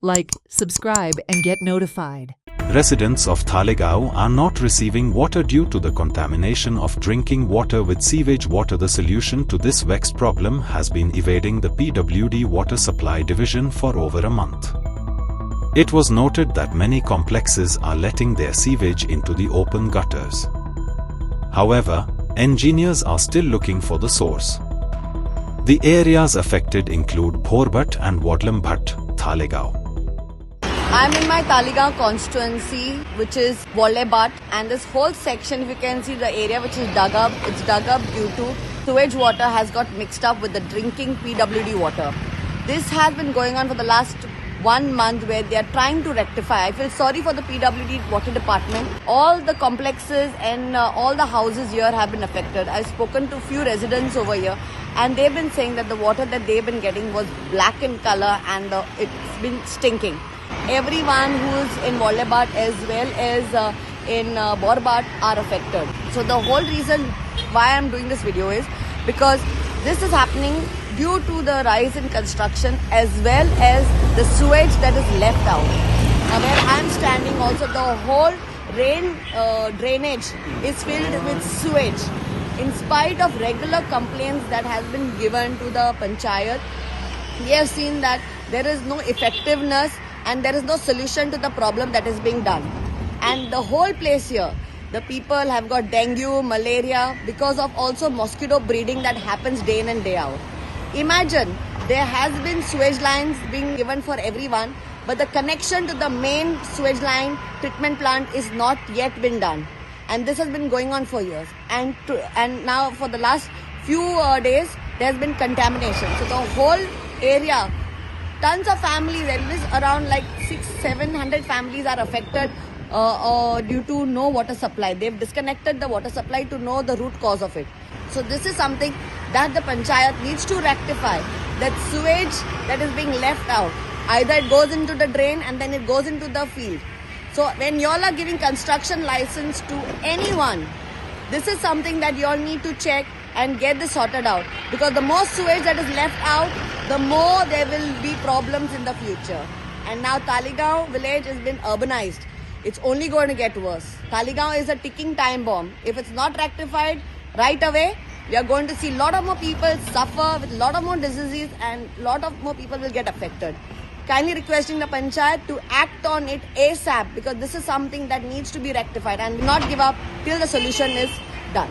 Like, subscribe, and get notified. Residents of Talegaon are not receiving water due to the contamination of drinking water with sewage water. The solution to this vexed problem has been evading the PWD Water Supply Division for over a month. It was noted that many complexes are letting their sewage into the open gutters. However, engineers are still looking for the source. The areas affected include Bhorbhat and Wadlambhat, Talegaon. I'm in my Talegaon constituency, which is Wadlambhat, and this whole section, if you can see the area which is dug up, it's dug up due to sewage water has got mixed up with the drinking PWD water. This has been going on for the last 1 month where they are trying to rectify. I feel sorry for the PWD water department. All the complexes and all the houses here have been affected. I've spoken to few residents over here and they've been saying that the water that they've been getting was black in color and it's been stinking. Everyone who's in Wadlambhat as well as in Bhorbhat are affected. So the whole reason why I'm doing this video is because this is happening due to the rise in construction as well as the sewage that is left out. Now where I'm standing also, the whole drainage is filled with sewage. In spite of regular complaints that has been given to the panchayat, we have seen that there is no effectiveness and there is no solution to the problem that is being done. And the whole place here, the people have got dengue, malaria because of also mosquito breeding that happens day in and day out. Imagine there has been sewage lines being given for everyone, but the connection to the main sewage line treatment plant is not yet been done. And this has been going on for years. And now for the last few days, there has been contamination. So the whole area, tons of families, at least around like 600-700 families are affected due to no water supply. They've disconnected the water supply to know the root cause of it. So this is something that the panchayat needs to rectify. That sewage that is being left out, either it goes into the drain and then it goes into the field. So when y'all are giving construction license to anyone, this is something that y'all need to check and get this sorted out. Because the more sewage that is left out, the more there will be problems in the future. And now Talegaon village has been urbanized. It's only going to get worse. Talegaon is a ticking time bomb. If it's not rectified right away, we are going to see a lot of more people suffer with a lot of more diseases and a lot of more people will get affected. Kindly requesting the panchayat to act on it ASAP because this is something that needs to be rectified and not give up till the solution is done.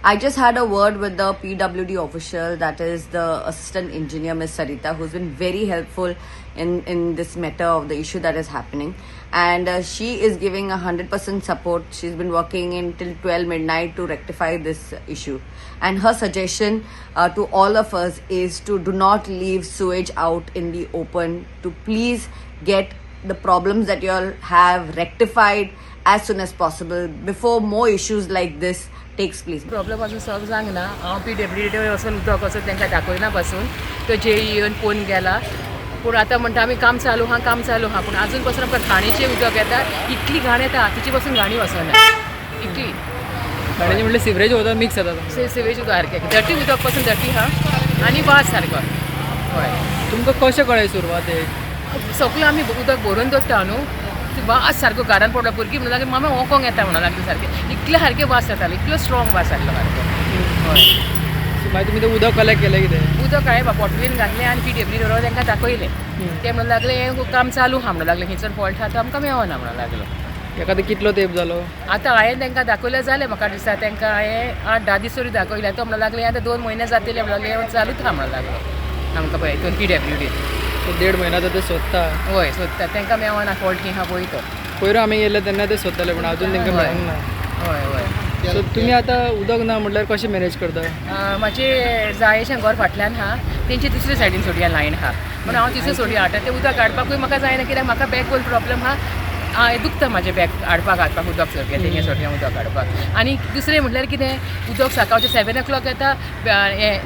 I just had a word with the PWD official, that is the assistant engineer, Ms. Sarita, who's been very helpful in this matter of the issue that is happening. And she is giving 100% support. She's been working until 12 midnight to rectify this issue. And her suggestion to all of us is to do not leave sewage out in the open, to please get the problems that you all have rectified as soon as possible before more issues like this takes place. Problem अजून solve जावंक ना. हांव PWD वचून उदक वचून तांकां दाखयना पासून तो जे येवन पोवन गेला. पूण आतां म्हणटा आमी काम चालू आहा पूण आजून पासून आमकां घाणीचें उदक येता. इतली घाण येता तिची पासून घाणी वचना इतली. घाणीचें म्हणल्यार सिवरेज उदक मिक्स जाता. सिवेज उदक सारकें डर्टी उदक पासून डर्टी आहा आनी वास सारको. हय तुमकां कशें कळ्ळें सुरवात सगळें आमी उदक भरून दवरता न्हू. वास सारको घरान पडलो भुरगीं म्हणून लागली मामा ओकोंक येता म्हणून लागली सारकें. इतले सारकें वास येतालो, इतलो स्ट्रॉंग वास येतालो सारको. हय मागीर तुमी तें उदक कलेक्ट केलें कितें? उदक हांवें बॉटलीन घातलें आनी PWD बरोबर तांकां दाखयलें. ते म्हणून लागले हें काम चालू आहा म्हणून लागलें. खंयसर फॉल्ट आहा तो आमकां मेळना म्हणून लागलो. एखादो कितलो तेंप जालो? आतां हांवें तांकां दाखयलें जालें म्हाका दिसता तांकां हांवें 8-10 दीस तरी दाखयलें. तो म्हणून लागलें आतां 2 म्हयने जातले म्हणून लागलें चालूच आहा म्हणून लागलो आमकां पळय हितून PWD. 1.5 म्हयना ते सोदता. हय सोदता तांकां मेळना फॉल्ट खंय आहा पळय तो. पयरू आमी गेले तेन्ना ते सोदताले पूण अजून तांकां मेळूंक ना. हय हय. सो तुमी आतां उदक ना म्हटल्यार कशें मॅनेज करता? म्हाजें जायेचें घर फाटल्यान आहा, तेंचे दुसरे सायडीन सोडया लायन आहा म्हणून हांव तिसरी सोडया हाडटा. तें उदक हाडपाकूय म्हाका जायना कित्याक म्हाका बॅक होल प्रॉब्लम आहा. दुखता म्हाजें बॅग हाडपाक उदक सोडया तेंगे सोडया उदक हाडपाक. आनी दुसरें म्हटल्यार कितें उदक सकाळचें 7 o'clock येता,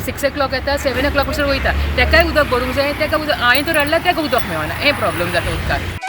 6 o'clock येता, 7 o'clock पासून वयता. तेकाय उदक भरूंक जाय. तेका उदक हांवें तर हाडल्यार तेका उदक मेळना. हें प्रॉब्लम जाता उदकाक.